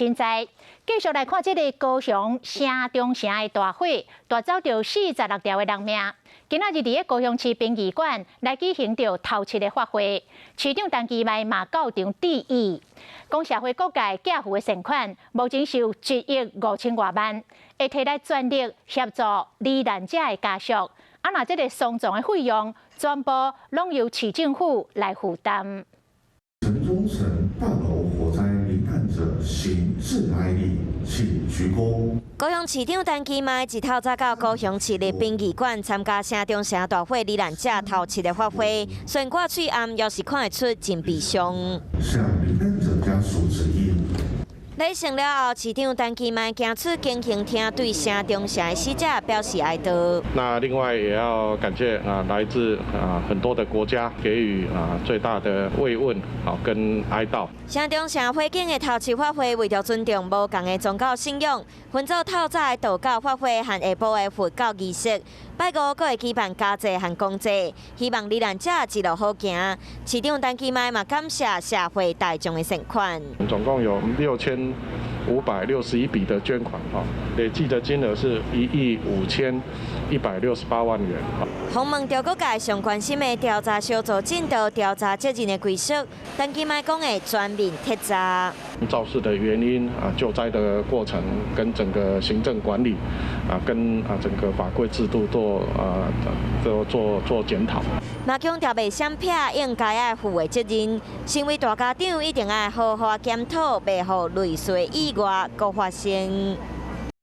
现在继续来看这个高雄城中城的大火，夺走着46条的人命。今仔日伫个高雄市殡仪馆来举行着头七的法会，市长陈其迈嘛到场致意，讲社会各界寄付的善款目前是1亿5000多万，会摕来全力协助罹难者的家属。那这个丧葬的费用全部拢由市政府来负担。城中城大楼火灾罹难者行致哀礼，请鞠躬。高雄市长陈其迈一透早到高雄市立殡仪馆参加城中城大火罹难者头七的法会，虽然嘴暗，也是看得出真悲伤。向罹难者家属致意。礼成了后，市长陈其迈行出经行厅，对城中城的死者表示哀悼。那另外也要感谢来自很多的国家给予最大的慰问跟哀悼。城中城火警的头七法会，为着尊重无同的宗教信仰，分做透早的道教法会和下晡的佛教仪式。拜五阁会举办家祭和公祭，希望罹难者一路好行。市长陈其迈嘛感谢社会大众的善款。总共有6561笔的捐款，累计的金额是15168万元。访问着各界上关心的调查小组进度调查责任的归属，陈其迈讲会全面彻查。肇事的原因救灾的过程跟整个行政管理跟整个法规制度做检讨。嘛强调袂闪撇应该爱负的责任，身为大家长一定爱好好检讨，袂互类似意外搁发生。